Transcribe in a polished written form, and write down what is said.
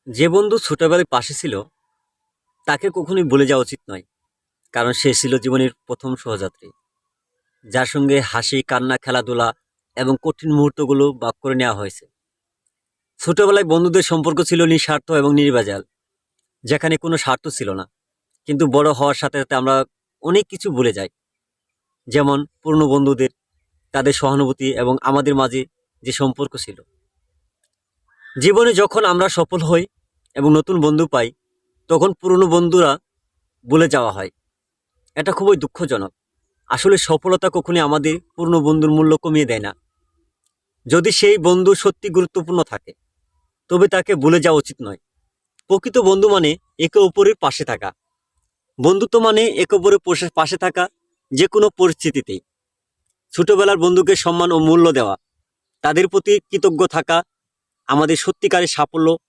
যে বন্ধু ছোটবেলায় পাশে ছিল তাকে কখনোই ভুলে যাওয়া উচিত নয়। কারণ সে ছিল জীবনের প্রথম সহযাত্রী, যার সঙ্গে হাসি, কান্না, খেলাধুলা এবং কঠিন মুহূর্তগুলো ভাগ করে নেওয়া হয়েছে। ছোটবেলায় বন্ধুদের সম্পর্ক ছিল নিঃস্বার্থ এবং নির্ভেজাল, যেখানে কোনো স্বার্থ ছিল না। কিন্তু বড় হওয়ার সাথে সাথে আমরা অনেক কিছু ভুলে যাই, যেমন পুরনো বন্ধুদের, তাদের সহানুভূতি এবং আমাদের মাঝে যে সম্পর্ক ছিল। জীবনে যখন আমরা সফল হই এবং নতুন বন্ধু পাই, তখন পুরনো বন্ধুরা ভুলে যাওয়া হয়। এটা খুবই দুঃখজনক। আসলে সফলতা কখনোই আমাদের পুরনো বন্ধুর মূল্য কমিয়ে দেয় না। যদি সেই বন্ধু সত্যি গুরুত্বপূর্ণ থাকে, তবে তাকে ভুলে যাওয়া উচিত নয়। প্রকৃত বন্ধু মানে একে অপরের পাশে থাকা। বন্ধুত্ব মানে একে অপরের পাশে থাকা, যে কোনো পরিস্থিতিতেই। ছোটবেলার বন্ধুকে সম্মান ও মূল্য দেওয়া, তাদের প্রতি কৃতজ্ঞ থাকা আমাদের সত্যিকারের সাফল্য